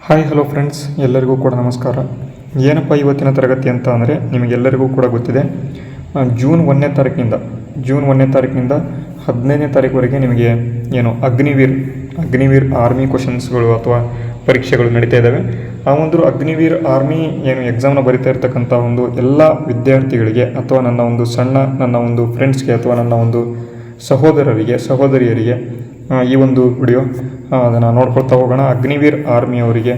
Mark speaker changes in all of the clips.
Speaker 1: Hi hello friends, ಎಲ್ಲರಿಗೂ ಕೂಡ ನಮಸ್ಕಾರ. ಏನಪ್ಪ ಇವತ್ತಿನ ತರಗತಿ ಅಂತ ಅಂದರೆ ನಿಮಗೆಲ್ಲರಿಗೂ ಕೂಡ ಗೊತ್ತಿದೆ. ಜೂನ್ 1ನೇ ತಾರೀಕಿನಿಂದ 15ನೇ ತಾರೀಕುವರೆಗೆ ನಿಮಗೆ ಅಗ್ನಿವೀರ್ ಆರ್ಮಿ ಕ್ವಶನ್ಸ್ಗಳು ಅಥವಾ ಪರೀಕ್ಷೆಗಳು ನಡೀತಾ ಇದ್ದಾವೆ. ಆ ಒಂದು ಅಗ್ನಿವೀರ್ ಆರ್ಮಿ ಎಕ್ಸಾಮ್ನ ಬರಿತಾ ಇರ್ತಕ್ಕಂಥ ಒಂದು ಎಲ್ಲ ವಿದ್ಯಾರ್ಥಿಗಳಿಗೆ ಅಥವಾ ನನ್ನ ಒಂದು ಫ್ರೆಂಡ್ಸ್ಗೆ ಅಥವಾ ನನ್ನ ಒಂದು ಸಹೋದರಿಯರಿಗೆ ಈ ಒಂದು ವಿಡಿಯೋ ಅದನ್ನು ನೋಡ್ಕೊಳ್ತಾ ಹೋಗೋಣ. ಅಗ್ನಿವೀರ್ ಆರ್ಮಿ ಅವರಿಗೆ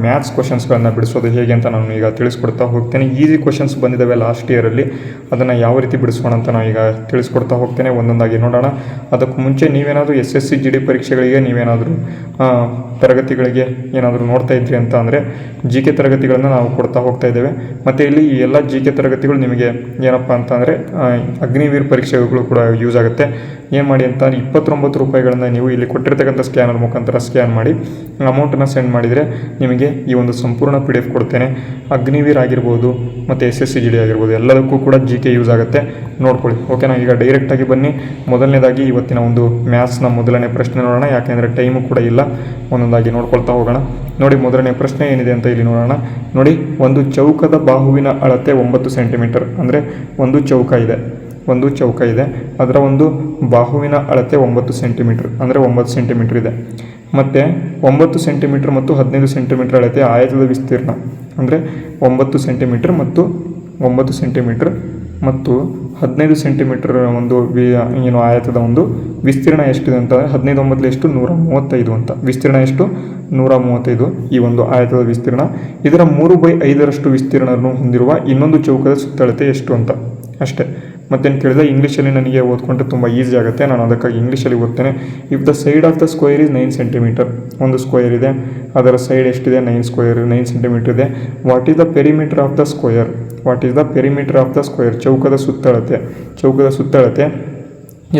Speaker 1: ಮ್ಯಾಥ್ಸ್ ಕ್ವಶನ್ಸ್ಗಳನ್ನು ಬಿಡಿಸೋದು ಹೇಗೆ ಅಂತ ನಾನು ಈಗ ತಿಳಿಸ್ಕೊಡ್ತಾ ಹೋಗ್ತೇನೆ. ಈಸಿ ಕ್ವಶನ್ಸ್ ಬಂದಿದ್ದಾವೆ ಲಾಸ್ಟ್ ಇಯರಲ್ಲಿ, ಅದನ್ನು ಯಾವ ರೀತಿ ಬಿಡಿಸೋಣ ಅಂತ ನಾನು ಈಗ ತಿಳಿಸ್ಕೊಡ್ತಾ ಹೋಗ್ತೇನೆ. ಒಂದೊಂದಾಗಿ ನೋಡೋಣ. ಅದಕ್ಕೂ ಮುಂಚೆ ನೀವೇನಾದರೂ SSC GD ಪರೀಕ್ಷೆಗಳಿಗೆ ನೀವೇನಾದರೂ ತರಗತಿಗಳಿಗೆ ಏನಾದರೂ ನೋಡ್ತಾ ಇದ್ರಿ ಅಂತ ಅಂದರೆ GK ತರಗತಿಗಳನ್ನು ನಾವು ಕೊಡ್ತಾ ಹೋಗ್ತಾ ಇದ್ದೇವೆ. ಮತ್ತು ಇಲ್ಲಿ ಈ ಎಲ್ಲ GK ತರಗತಿಗಳು ನಿಮಗೆ ಏನಪ್ಪ ಅಂತ ಅಂದರೆ ಅಗ್ನಿವೀರ್ ಪರೀಕ್ಷೆಗಳು ಕೂಡ ಯೂಸ್ ಆಗುತ್ತೆ. ಏನು ಮಾಡಿ ಅಂತ 29 ರೂಪಾಯಿಗಳನ್ನು ನೀವು ಇಲ್ಲಿ ಕೊಟ್ಟಿರ್ತಕ್ಕಂಥ ಸ್ಕ್ಯಾನರ್ ಮುಖಾಂತರ ಸ್ಕ್ಯಾನ್ ಮಾಡಿ ಅಮೌಂಟನ್ನು ಸೆಂಡ್ ಮಾಡಿದರೆ ನಿಮಗೆ ಈ ಒಂದು ಸಂಪೂರ್ಣ PDF ಕೊಡ್ತೇನೆ. ಅಗ್ನಿವೀರ್ ಆಗಿರ್ಬೋದು ಮತ್ತು SSC GD ಆಗಿರ್ಬೋದು ಎಲ್ಲದಕ್ಕೂ ಕೂಡ GK ಯೂಸ್ ಆಗುತ್ತೆ, ನೋಡ್ಕೊಳ್ಳಿ. ಓಕೆನಾ? ಈಗ ಡೈರೆಕ್ಟಾಗಿ ಬನ್ನಿ. ಮೊದಲನೇದಾಗಿ ಇವತ್ತಿನ ಒಂದು ಮ್ಯಾಥ್ಸ್ನ ಮೊದಲನೇ ಪ್ರಶ್ನೆ ನೋಡೋಣ, ಯಾಕೆಂದರೆ ಟೈಮು ಕೂಡ ಇಲ್ಲ. ಒಂದೊಂದಾಗಿ ನೋಡ್ಕೊಳ್ತಾ ಹೋಗೋಣ. ನೋಡಿ, ಮೊದಲನೇ ಪ್ರಶ್ನೆ ಏನಿದೆ ಅಂತ ಇಲ್ಲಿ ನೋಡೋಣ. ನೋಡಿ, ಒಂದು ಚೌಕದ ಬಾಹುವಿನ ಅಳತೆ 9 ಸೆಂಟಿಮೀಟರ್. ಅಂದರೆ ಒಂದು ಚೌಕ ಇದೆ, ಅದರ ಒಂದು ಬಾಹುವಿನ ಅಳತೆ 9 ಸೆಂಟಿಮೀಟರ್, ಅಂದರೆ 9 ಸೆಂಟಿಮೀಟರ್ ಇದೆ. ಮತ್ತು 9 ಸೆಂಟಿಮೀಟರ್ ಮತ್ತು 15 ಸೆಂಟಿಮೀಟರ್ ಅಳತೆ ಆಯತದ ವಿಸ್ತೀರ್ಣ. ಅಂದರೆ 9 ಸೆಂಟಿಮೀಟರ್ ಮತ್ತು 15 ಸೆಂಟಿಮೀಟರ್ ಒಂದು ಆಯತದ ಒಂದು ವಿಸ್ತೀರ್ಣ ಎಷ್ಟಿದೆ ಅಂತ ಅಂದರೆ 15 ಎಷ್ಟು 135 ಅಂತ. ವಿಸ್ತೀರ್ಣ ಎಷ್ಟು 135 ಈ ಒಂದು ಆಯತದ ವಿಸ್ತೀರ್ಣ. ಇದರ 3/5 ವಿಸ್ತೀರ್ಣವನ್ನು ಹೊಂದಿರುವ ಇನ್ನೊಂದು ಚೌಕದ ಸುತ್ತಳತೆ ಎಷ್ಟು ಅಂತ ಅಷ್ಟೇ. ಮತ್ತೇನು ಕೇಳಿದ್ರೆ ಇಂಗ್ಲೀಷಲ್ಲಿ ನನಗೆ ಓದ್ಕೊಂಡ್ರೆ ತುಂಬ ಈಸಿ ಆಗುತ್ತೆ, ನಾನು ಅದಕ್ಕಾಗಿ ಇಂಗ್ಲೀಷಲ್ಲಿ ಓದ್ತೇನೆ. If the side of the square is 9 centimetre, ಒಂದು ಸ್ಕ್ವೇರ್ ಇದೆ, ಅದರ ಸೈಡ್ ಎಷ್ಟಿದೆ 9 ಸೆಂಟಿಮೀಟರ್ ಇದೆ. What is the perimeter of the square, ಚೌಕದ ಸುತ್ತಳತೆ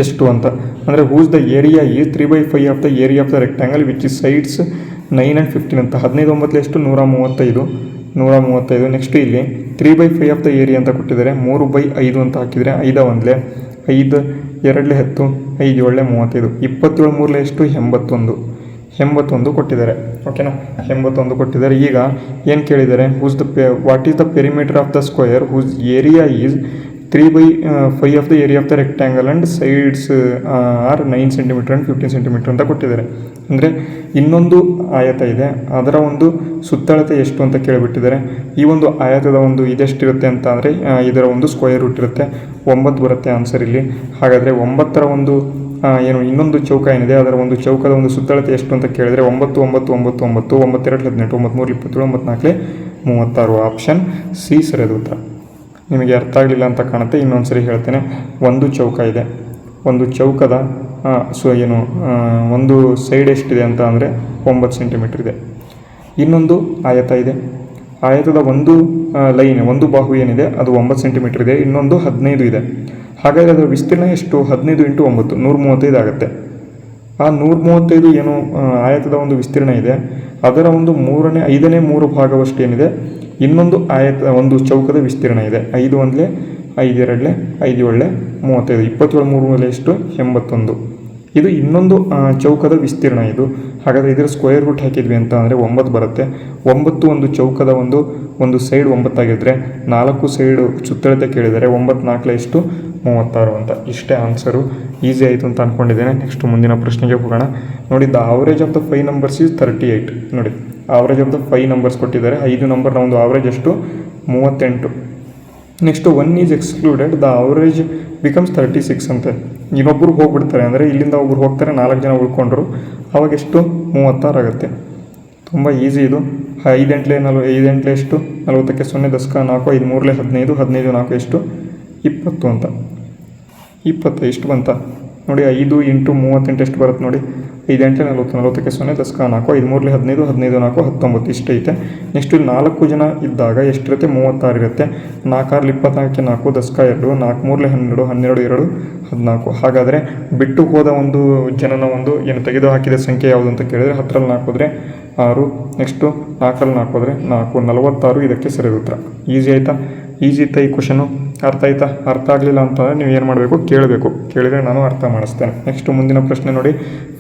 Speaker 1: ಎಷ್ಟು ಅಂತ. ಅಂದರೆ whose the area is 3/5 of the area of the rectangle which is sides 9 and 15 ಅಂತ. 15 ಎಷ್ಟು 135. ನೆಕ್ಸ್ಟ್ ಇಲ್ಲಿ 3/5 ಆಫ್ ದ ಏರಿಯಾ ಅಂತ ಕೊಟ್ಟಿದ್ದಾರೆ. 3/5 ಅಂತ ಹಾಕಿದರೆ 5 1 5 2 10 5 7 35. 27 3 ಎಷ್ಟು 81 ಕೊಟ್ಟಿದ್ದಾರೆ. ಓಕೆನಾ? 81 ಕೊಟ್ಟಿದ್ದಾರೆ. ಈಗ ಏನು ಕೇಳಿದ್ದಾರೆ, what is the perimeter of the square whose area is 3/5 of the area of the rectangle and sides are 9 centimetre and 15 centimetre ಅಂತ ಕೊಟ್ಟಿದ್ದಾರೆ. ಅಂದರೆ ಇನ್ನೊಂದು ಆಯತ ಇದೆ, ಅದರ ಒಂದು ಸುತ್ತಳತೆ ಎಷ್ಟು ಅಂತ ಕೇಳಿಬಿಟ್ಟಿದ್ದಾರೆ. ಈ ಒಂದು ಆಯತದ ಒಂದು ಇದೆಷ್ಟಿರುತ್ತೆ ಅಂತ ಅಂದರೆ ಇದರ ಒಂದು ಸ್ಕ್ವೇರ್ ರೂಟ್ ಇರುತ್ತೆ, 9 ಬರುತ್ತೆ ಆನ್ಸರ್ ಇಲ್ಲಿ. ಹಾಗಾದರೆ 9ರ ಒಂದು ಇನ್ನೊಂದು ಚೌಕ ಏನಿದೆ ಅದರ ಒಂದು ಚೌಕದ ಒಂದು ಸುತ್ತಳತೆ ಎಷ್ಟು ಅಂತ ಕೇಳಿದರೆ 9 9 9 9 9 2 18 9 3 27 9 4 36. ಆಪ್ಷನ್ ಸಿ ಸರಿಯಾದ ಉತ್ತರ. ನಿಮಗೆ ಅರ್ಥ ಆಗಲಿಲ್ಲ ಅಂತ ಕಾಣುತ್ತೆ, ಇನ್ನೊಂದು ಸರಿ ಹೇಳ್ತೇನೆ. ಒಂದು ಚೌಕ ಇದೆ, ಒಂದು ಚೌಕದ ಒಂದು ಸೈಡ್ ಎಷ್ಟಿದೆ ಅಂತ ಅಂದರೆ 9 ಸೆಂಟಿಮೀಟರ್ ಇದೆ. ಇನ್ನೊಂದು ಆಯತ ಇದೆ, ಆಯತದ ಒಂದು ಒಂದು ಬಾಹು ಏನಿದೆ ಅದು 9 ಸೆಂಟಿಮೀಟರ್ ಇದೆ, ಇನ್ನೊಂದು 15 ಇದೆ. ಹಾಗಾದರೆ ಅದರ ವಿಸ್ತೀರ್ಣ ಎಷ್ಟು 15 × 9 135 ಆಗುತ್ತೆ. ಆ 135 ಆಯತದ ಒಂದು ವಿಸ್ತೀರ್ಣ ಇದೆ, ಅದರ ಒಂದು 5ನೇ 3 ಭಾಗವಷ್ಟು ಏನಿದೆ ಇನ್ನೊಂದು ಒಂದು ಚೌಕದ ವಿಸ್ತೀರ್ಣ ಇದೆ. 5 1 5 2 5 7 35. 27 3 ಎಷ್ಟು 81. ಇದು ಇನ್ನೊಂದು ಚೌಕದ ವಿಸ್ತೀರ್ಣ ಇದು. ಹಾಗಾದರೆ ಇದರ ಸ್ಕ್ವೇರ್ ರೂಟ್ ಹಾಕಿದ್ವಿ ಅಂತ ಅಂದರೆ 9 ಬರುತ್ತೆ. 9 ಒಂದು ಚೌಕದ ಒಂದು ಸೈಡ್ 9 ಆಗಿದ್ದರೆ 4 ಸೈಡು ಸುತ್ತಳತೆ ಕೇಳಿದರೆ 9 4 ಎಷ್ಟು 36 ಅಂತ. ಇಷ್ಟೇ ಆನ್ಸರು. ಈಸಿ ಆಯಿತು ಅಂತ ಅಂದ್ಕೊಂಡಿದ್ದೇನೆ. ನೆಕ್ಸ್ಟ್ ಮುಂದಿನ ಪ್ರಶ್ನೆಗೆ ಹೋಗೋಣ. ನೋಡಿ, the average of the 5 numbers is 38. ನೋಡಿ, ಆವರೇಜ್ ಆಫ್ ದ 5 ನಂಬರ್ಸ್ ಕೊಟ್ಟಿದ್ದಾರೆ. 5 ನಂಬರ್ನ ಒಂದು ಆವರೇಜ್ ಎಷ್ಟು 38. Next 1 is excluded, the average becomes 36 ಅಂತೆ. ಇನ್ನೊಬ್ಬರು ಹೋಗ್ಬಿಡ್ತಾರೆ, ಅಂದರೆ ಇಲ್ಲಿಂದ ಒಬ್ಬರು ಹೋಗ್ತಾರೆ, 4 ಜನ ಉಳ್ಕೊಂಡ್ರು, ಅವಾಗ ಎಷ್ಟು 36 ಆಗುತ್ತೆ. ತುಂಬ ಈಸಿ ಇದು. 5 8 ಎಷ್ಟು 40ಕ್ಕೆ 0 10 4 5 3 15 15 4 ಎಷ್ಟು 20 ಅಂತ. 20 ಎಷ್ಟು ಬಂತ ನೋಡಿ. 5 × 38 ಎಷ್ಟು ಬರುತ್ತೆ ನೋಡಿ. 5 8 40 40ಕ್ಕೆ 0 10 4 5 3 15 15 4 19 ಇಷ್ಟು ಐತೆ. ನೆಕ್ಸ್ಟ್ ಇಲ್ಲಿ 4 ಜನ ಇದ್ದಾಗ ಎಷ್ಟಿರುತ್ತೆ 36 ಇರುತ್ತೆ. 4 6 24 4 10 2 4 3 12 12 2 14. ಹಾಗಾದರೆ ಬಿಟ್ಟು ಹೋದ ಒಂದು ಜನನ ತೆಗೆದು ಹಾಕಿದ ಸಂಖ್ಯೆ ಯಾವುದು ಅಂತ ಕೇಳಿದರೆ 10ರಲ್ಲಿ 4 ಹೋದರೆ 6. ನೆಕ್ಸ್ಟು 4ರಲ್ಲಿ 4 ಹೋದರೆ 4 46 ಇದಕ್ಕೆ ಸರಿಯಾದ ಉತ್ತರ. ಈಸಿ ಆಯಿತಾ? ಈಸಿ ಇತ್ತಾ ಈ ಕ್ವಶನು? ಅರ್ಥ ಆಯ್ತಾ? ಅರ್ಥ ಆಗಲಿಲ್ಲ ಅಂತಂದರೆ ನೀವು ಏನು ಮಾಡಬೇಕು, ಕೇಳಬೇಕು. ಕೇಳಿದರೆ ನಾನು ಅರ್ಥ ಮಾಡಿಸ್ತೇನೆ. ನೆಕ್ಸ್ಟ್ ಮುಂದಿನ ಪ್ರಶ್ನೆ ನೋಡಿ,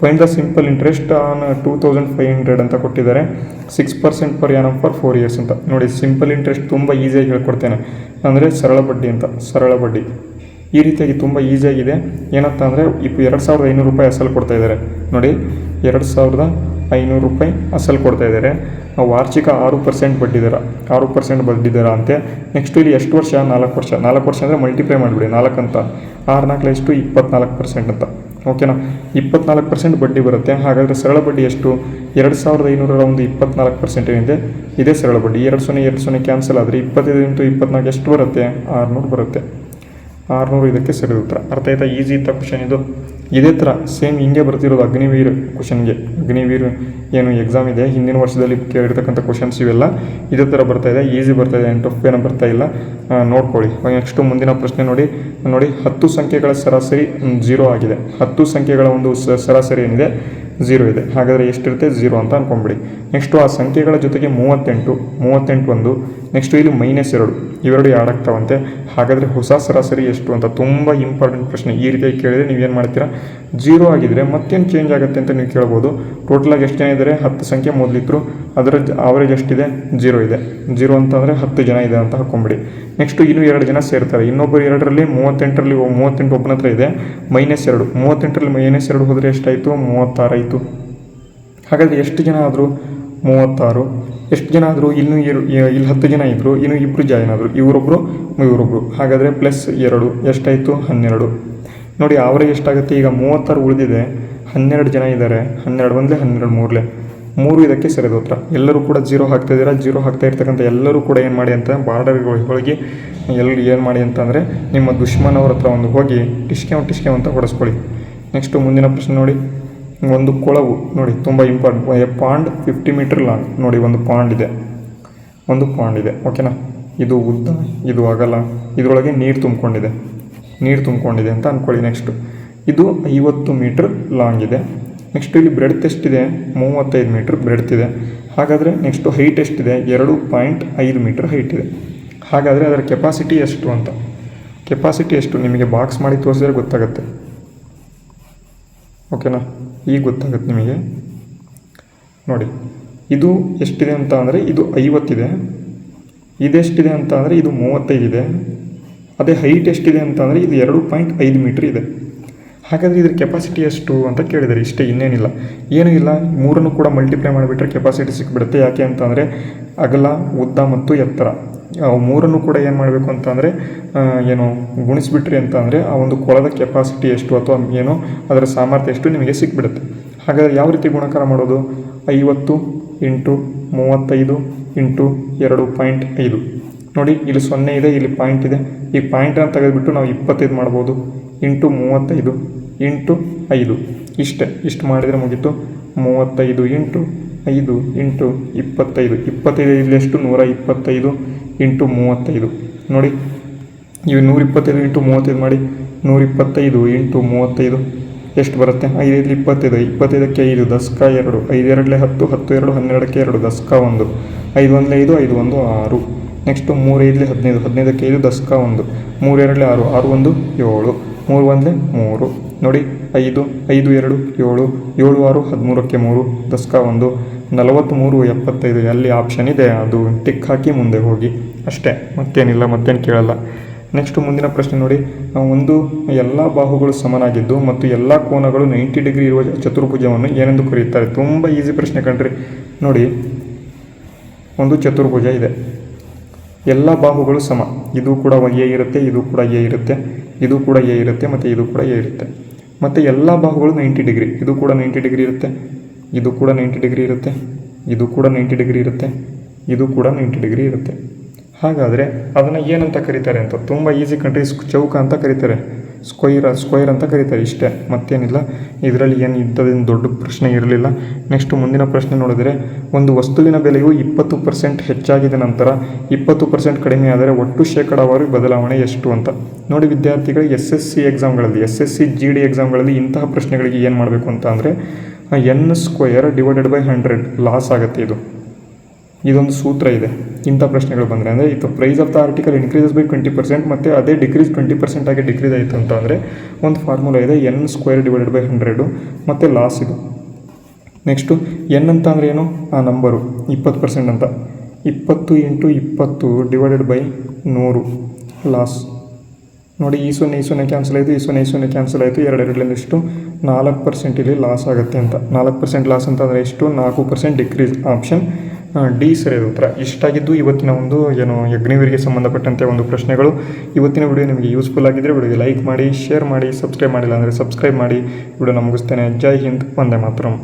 Speaker 1: find the simple interest on 2500 ಅಂತ ಕೊಟ್ಟಿದ್ದಾರೆ. 6% ಪರ್ ಆ್ಯನಮ್ ಫಾರ್ 4 ಇಯರ್ಸ್ ಅಂತ. ನೋಡಿ, ಸಿಂಪಲ್ ಇಂಟ್ರೆಸ್ಟ್ ತುಂಬ ಈಸಿಯಾಗಿ ಹೇಳ್ಕೊಡ್ತೇನೆ. ಅಂದರೆ ಸರಳ ಬಡ್ಡಿ ಅಂತ, ಸರಳ ಬಡ್ಡಿ ಈ ರೀತಿಯಾಗಿ ತುಂಬ ಈಸಿಯಾಗಿದೆ. ಏನಂತ ಅಂದರೆ 2500 ರೂಪಾಯಿ ಅಸಲು ಕೊಡ್ತಾ ಇದ್ದಾರೆ. ನೋಡಿ, 2500 ರೂಪಾಯಿ ಅಸಲು ಕೊಡ್ತಾ ಇದ್ದಾರೆ. ವಾರ್ಷಿಕ 6% ಬಡ್ಡಿದರ, 6% ಬಡ್ಡಿದರ ಅಂತೆ. ನೆಕ್ಸ್ಟ್ ಇಲ್ಲಿ ಎಷ್ಟು ವರ್ಷ? 4 ವರ್ಷ. 4 ವರ್ಷ ಅಂದರೆ ಮಲ್ಟಿಪ್ಲೈ ಮಾಡಿಬಿಡಿ, 4 ಅಂತ 6 4 ಎಷ್ಟು? 24% ಅಂತ. ಓಕೆನಾ? 24% ಬಡ್ಡಿ ಬರುತ್ತೆ. ಹಾಗಾದರೆ ಸರಳ ಬಡ್ಡಿ ಎಷ್ಟು? 2500ರ ಒಂದು 24% ಏನಿದೆ ಇದೇ ಸರಳ ಬಡ್ಡಿ. 20 ಕ್ಯಾನ್ಸಲ್ ಆದರೆ 25 × 24 ಎಷ್ಟು ಬರುತ್ತೆ? 600 ಬರುತ್ತೆ. 600 ಇದಕ್ಕೆ ಸರಿ ಉತ್ತರ. ಅರ್ಥ ಆಯ್ತಾ? ಈಸಿ ಇತ್ತ ಕ್ವಶನ್ ಇದು. ಇದೇ ಥರ ಸೇಮ್ ಹಿಂಗೆ ಬರ್ತಿರೋದು ಅಗ್ನಿವೀರ್ ಕ್ವಶನ್ಗೆ. ಅಗ್ನಿವೀರ್ ಏನು ಎಕ್ಸಾಮ್ ಇದೆ, ಹಿಂದಿನ ವರ್ಷದಲ್ಲಿ ಕೇಳಿರ್ತಕ್ಕಂಥ ಕ್ವಶನ್ಸ್ ಇವೆಲ್ಲ ಇದೇ ಥರ ಬರ್ತಾಯಿದೆ. ಈಸಿ ಬರ್ತಾಯಿದೆ, ಟಫ್ ಏನೋ ಬರ್ತಾ ಇಲ್ಲ, ನೋಡ್ಕೊಳ್ಳಿ. ನೆಕ್ಸ್ಟು ಮುಂದಿನ ಪ್ರಶ್ನೆ ನೋಡಿ 10 ಸಂಖ್ಯೆಗಳ ಸರಾಸರಿ 0 ಆಗಿದೆ. 10 ಸಂಖ್ಯೆಗಳ ಒಂದು ಸರಾಸರಿ ಏನಿದೆ 0 ಇದೆ. ಹಾಗಾದರೆ ಎಷ್ಟಿರುತ್ತೆ? 0 ಅಂತ ಅಂದ್ಕೊಂಬಿಡಿ. ನೆಕ್ಸ್ಟು ಆ ಸಂಖ್ಯೆಗಳ ಜೊತೆಗೆ 38 ಒಂದು, ನೆಕ್ಸ್ಟು ಇಲ್ಲಿ -2 ಇವೆರಡು ಆ್ಯಡ್ ಆಗ್ತಾವಂತೆ. ಹಾಗಾದರೆ ಹೊಸ ಸರಾಸರಿ ಎಷ್ಟು ಅಂತ ತುಂಬ ಇಂಪಾರ್ಟೆಂಟ್ ಪ್ರಶ್ನೆ. ಈ ರೀತಿಯಾಗಿ ಕೇಳಿದರೆ ನೀವೇನು ಮಾಡ್ತೀರಾ? 0 ಆಗಿದ್ರೆ ಮತ್ತೇನು ಚೇಂಜ್ ಆಗುತ್ತೆ ಅಂತ ನೀವು ಕೇಳ್ಬೋದು. ಟೋಟಲಾಗಿ ಎಷ್ಟು ಜನ ಇದ್ದಾರೆ? 10 ಸಂಖ್ಯೆ ಮೊದಲಿದ್ರು, ಅದರ ಆವರೇಜ್ ಎಷ್ಟಿದೆ? 0 ಇದೆ. 0 ಅಂತಂದರೆ 10 ಜನ ಇದೆ ಅಂತ ಹಾಕ್ಕೊಂಬಿಡಿ. ನೆಕ್ಸ್ಟು ಇನ್ನೂ 2 ಜನ ಸೇರ್ತಾರೆ. ಇನ್ನೊಬ್ಬರು 2ರಲ್ಲಿ 38ರಲ್ಲಿ 38 ಒಬ್ಬನ ಹತ್ರ ಇದೆ, -2. 38ರಲ್ಲಿ -2 ಹೋದರೆ ಎಷ್ಟಾಯಿತು? 36 ಆಯಿತು. ಹಾಗಾದರೆ ಎಷ್ಟು ಜನ ಆದರು? 36. ಎಷ್ಟು ಜನ ಆದರು? ಇಲ್ಲಿ 10 ಜನ ಇದ್ದರು, ಇನ್ನು 2 ಜಾಯಿನ್ ಆದರು, ಇವರೊಬ್ಬರು. ಹಾಗಾದರೆ +2 ಎಷ್ಟಾಯಿತು? 12. ನೋಡಿ, ಆವರೇಜ್ ಎಷ್ಟಾಗುತ್ತೆ? ಈಗ 36 ಉಳಿದಿದೆ, 12 ಜನ ಇದ್ದಾರೆ. 12 ಒಂದಲೇ 12 3 ಇದಕ್ಕೆ ಸರಿದ ಉತ್ತರ. ಎಲ್ಲರೂ ಕೂಡ 0 ಹಾಕ್ತಾಯಿದ್ದೀರಾ. 0 ಹಾಕ್ತಾ ಇರ್ತಕ್ಕಂಥ ಎಲ್ಲರೂ ಕೂಡ ಏನು ಮಾಡಿ ಅಂತ ಬಾರ್ಡರ್ಗಳಿಗೆ ಎಲ್ಲರೂ ಏನು ಮಾಡಿ ಅಂತಂದರೆ ನಿಮ್ಮ ದುಶ್ಮನವ್ರ ಹತ್ರ ಒಂದು ಹೋಗಿ ಟಿಸ್ಕೆ ಅಂತ ಹೊಡೆಸ್ಕೊಳ್ಳಿ. ನೆಕ್ಸ್ಟು ಮುಂದಿನ ಪ್ರಶ್ನೆ ನೋಡಿ, ಒಂದು ಕೊಳವು ನೋಡಿ ತುಂಬ important. A pond 50 metre long. ನೋಡಿ, ಒಂದು ಪಾಂಡ್ ಇದೆ. ಓಕೆನಾ? ಇದು ಉದ್ದ, ಇದು ಅಗಲ, ಇದರೊಳಗೆ ನೀರು ತುಂಬಿಕೊಂಡಿದೆ ಅಂತ ಅಂದ್ಕೊಳ್ಳಿ. ನೆಕ್ಸ್ಟು ಇದು 50 ಮೀಟರ್ ಲಾಂಗ್ ಇದೆ. ನೆಕ್ಸ್ಟು ಇಲ್ಲಿ ಬ್ರೆಡ್ತ್ ಎಷ್ಟಿದೆ? 35 ಮೀಟ್ರ್ ಬ್ರೆಡ್ತ್ ಇದೆ. ಹಾಗಾದರೆ ನೆಕ್ಸ್ಟು ಹೈಟ್ ಎಷ್ಟಿದೆ? 2.5 ಮೀಟ್ರ್ ಹೈಟ್ ಇದೆ. ಹಾಗಾದರೆ ಅದರ ಕೆಪಾಸಿಟಿ ಎಷ್ಟು ಅಂತ. ಕೆಪಾಸಿಟಿ ಎಷ್ಟು ನಿಮಗೆ ಬಾಕ್ಸ್ ಮಾಡಿ ತೋರಿಸಿದ್ರೆ ಗೊತ್ತಾಗುತ್ತೆ. ಓಕೆನಾ? ಈಗ ಗೊತ್ತಾಗುತ್ತೆ ನಿಮಗೆ. ನೋಡಿ, ಇದು ಎಷ್ಟಿದೆ ಅಂತ ಅಂದರೆ ಇದು 50 ಇದೆ. ಇದೆಷ್ಟಿದೆ ಅಂತ ಅಂದರೆ ಇದು 35 ಇದೆ. ಅದೇ ಹೈಟ್ ಎಷ್ಟಿದೆ ಅಂತ ಅಂದರೆ ಇದು 2.5 ಮೀಟ್ರ್ ಇದೆ. ಹಾಗಾದರೆ ಇದ್ರ ಕೆಪಾಸಿಟಿ ಎಷ್ಟು ಅಂತ ಕೇಳಿದ್ದಾರೆ. ಇಷ್ಟೇ, ಇನ್ನೇನಿಲ್ಲ, ಏನೂ ಇಲ್ಲ. 3 ಕೂಡ ಮಲ್ಟಿಪ್ಲೈ ಮಾಡಿಬಿಟ್ರೆ ಕೆಪಾಸಿಟಿ ಸಿಕ್ಬಿಡುತ್ತೆ. ಯಾಕೆ ಅಂತಂದರೆ ಅಗಲ, ಉದ್ದ ಮತ್ತು ಎತ್ತರ 3 ಕೂಡ ಏನು ಮಾಡಬೇಕು ಅಂತ ಅಂದರೆ ಗುಣಿಸ್ಬಿಟ್ರಿ ಅಂತ ಅಂದರೆ ಆ ಒಂದು ಕೊಳದ ಕೆಪಾಸಿಟಿ ಎಷ್ಟು ಅಥವಾ ಅದರ ಸಾಮರ್ಥ್ಯ ಎಷ್ಟು ನಿಮಗೆ ಸಿಕ್ಬಿಡುತ್ತೆ. ಹಾಗಾದರೆ ಯಾವ ರೀತಿ ಗುಣಾಕಾರ ಮಾಡೋದು? 50 × 35 × 2.5. ನೋಡಿ, ಇಲ್ಲಿ 0 ಇದೆ, ಇಲ್ಲಿ ಪಾಯಿಂಟ್ ಇದೆ. ಈ ಪಾಯಿಂಟನ್ನು ತೆಗೆದುಬಿಟ್ಟು ನಾವು 25 ಮಾಡ್ಬೋದು. × 35 × 5 ಇಷ್ಟು ಮಾಡಿದರೆ ಮುಗೀತು. 35 × 5 × 25. 25 ಇಲ್ಲೆಷ್ಟು? 125 × 35. ನೋಡಿ, ಇವು 125 × 35 ಮಾಡಿ. 125 × 35 ಎಷ್ಟು ಬರುತ್ತೆ? 5 × 25. 25ಕ್ಕೆ 5 ದಸ್ಕ 2, 5 2 10, 10 2 12ಕ್ಕೆ 2 ದಸ್ಕ 1, 5 1 5, 5 1 6. ನೆಕ್ಸ್ಟು 3 5 15, 15ಕ್ಕೆ 5 ದಸ್ಕ 1, 3 2 6, 6 1 7, 3 1 3. ನೋಡಿ, 5 5 2 7, 7 6 13ಕ್ಕೆ 3 ದಸ್ಕ 1, 43 75. ಅಲ್ಲಿ ಆಪ್ಷನ್ ಇದೆ, ಅದು ಟಿಕ್ ಹಾಕಿ ಮುಂದೆ ಹೋಗಿ ಅಷ್ಟೇ, ಮತ್ತೇನಿಲ್ಲ, ಮತ್ತೇನು ಕೇಳಲ್ಲ. ನೆಕ್ಸ್ಟು ಮುಂದಿನ ಪ್ರಶ್ನೆ ನೋಡಿ, ಒಂದು ಎಲ್ಲ ಬಾಹುಗಳು ಸಮನಾಗಿದ್ದು ಮತ್ತು ಎಲ್ಲ ಕೋನಗಳು 90 ಡಿಗ್ರಿ ಇರುವ ಚತುರ್ಭುಜವನ್ನು ಏನೆಂದು ಕರೆಯುತ್ತಾರೆ? ತುಂಬ ಈಸಿ ಪ್ರಶ್ನೆ ಕಣ್ರಿ. ನೋಡಿ, ಒಂದು ಚತುರ್ಭುಜ ಇದೆ, ಎಲ್ಲ ಬಾಹುಗಳು ಸಮ. ಇದು ಕೂಡ ಎ ಇರುತ್ತೆ, ಇದು ಕೂಡ ಎ ಇರುತ್ತೆ, ಇದು ಕೂಡ ಎ ಇರುತ್ತೆ, ಮತ್ತು ಇದು ಕೂಡ ಎ ಇರುತ್ತೆ. ಮತ್ತು ಎಲ್ಲ ಬಾಹುಗಳು 90 ಡಿಗ್ರಿ. ಇದು ಕೂಡ 90 ಡಿಗ್ರಿ ಇರುತ್ತೆ, ಇದು ಕೂಡ 90 ಡಿಗ್ರಿ ಇರುತ್ತೆ, ಇದು ಕೂಡ 90 ಡಿಗ್ರಿ ಇರುತ್ತೆ, ಇದು ಕೂಡ 90 ಡಿಗ್ರಿ ಇರುತ್ತೆ. ಹಾಗಾದರೆ ಅದನ್ನು ಏನಂತ ಕರೀತಾರೆ ಅಂತ ತುಂಬ ಈಸಿ ಕಂಡ್ರಿ. ಚೌಕ ಅಂತ ಕರೀತಾರೆ, ಸ್ಕ್ವೈರ್ ಅಂತ ಕರೀತಾರೆ. ಇಷ್ಟೇ, ಮತ್ತೇನಿಲ್ಲ. ಇದರಲ್ಲಿ ಏನು ಇಂಥದ್ದೇನು ದೊಡ್ಡ ಪ್ರಶ್ನೆ ಇರಲಿಲ್ಲ. ನೆಕ್ಸ್ಟ್ ಮುಂದಿನ ಪ್ರಶ್ನೆ ನೋಡಿದರೆ, ಒಂದು ವಸ್ತುವಿನ ಬೆಲೆಯು 20% ಹೆಚ್ಚಾಗಿದ ನಂತರ 20% ಕಡಿಮೆ ಆದರೆ ಒಟ್ಟು ಶೇಕಡಾವಾರು ಬದಲಾವಣೆ ಎಷ್ಟು ಅಂತ. ನೋಡಿ ವಿದ್ಯಾರ್ಥಿಗಳಿಗೆ SSC ಎಕ್ಸಾಮ್ಗಳಲ್ಲಿ, SSC GD ಎಕ್ಸಾಮ್ಗಳಲ್ಲಿ ಇಂತಹ ಪ್ರಶ್ನೆಗಳಿಗೆ ಏನು ಮಾಡಬೇಕು ಅಂತ ಅಂದರೆ n² / 100 ಲಾಸ್ ಆಗುತ್ತೆ. ಇದು ಇದೊಂದು ಸೂತ್ರ ಇದೆ. ಇಂಥ ಪ್ರಶ್ನೆಗಳು ಬಂದರೆ ಅಂದರೆ ಇದು price of the article increases by 20% ಮತ್ತು ಅದೇ ಡಿಕ್ರೀಸ್ 20% ಆಗಿ ಡಿಕ್ರೀಸ್ ಆಯಿತು ಅಂತ ಅಂದರೆ ಒಂದು ಫಾರ್ಮುಲಾ ಇದೆ, n² / 100 ಮತ್ತು ಲಾಸ್ ಇದು. ನೆಕ್ಸ್ಟು ಎನ್ ಅಂತ ಅಂದರೆ ಏನು, ಆ ನಂಬರು 20% ಅಂತ, 20 × 20 / 100 ಲಾಸ್. ನೋಡಿ ಈ 0 ಕ್ಯಾನ್ಸಲ್ ಆಯಿತು, ಈ 0 ಕ್ಯಾನ್ಸಲ್ ಆಯಿತು, 2 ಎಷ್ಟು 4% ಇಲ್ಲಿ ಲಾಸ್ ಆಗುತ್ತೆ ಅಂತ. 4% ಲಾಸ್ ಅಂತ ಅಂದರೆ ಎಷ್ಟು, 4% ಡಿಕ್ರೀಸ್. ಆಪ್ಷನ್ ಡಿ ಸರಿಯಾದ ಉತ್ತರ. ಇಷ್ಟಾಗಿದ್ದು ಇವತ್ತಿನ ಒಂದು ಅಗ್ನಿವೀರಿಗೆ ಸಂಬಂಧಪಟ್ಟಂತೆ ಒಂದು ಪ್ರಶ್ನೆಗಳು. ಇವತ್ತಿನ ವಿಡಿಯೋ ನಿಮಗೆ ಯೂಸ್ಫುಲ್ ಆಗಿದ್ದರೆ ವಿಡಿಯೋಗೆ ಲೈಕ್ ಮಾಡಿ, ಶೇರ್ ಮಾಡಿ, ಸಬ್ಸ್ಕ್ರೈಬ್ ಮಾಡಿಲ್ಲ ಅಂದರೆ ಸಬ್ಸ್ಕ್ರೈಬ್ ಮಾಡಿ. ವಿಡಿಯೋನ ಮುಗಿಸ್ತೇನೆ. ಜೈ ಹಿಂದ್, ವಂದೇ ಮಾತರಂ.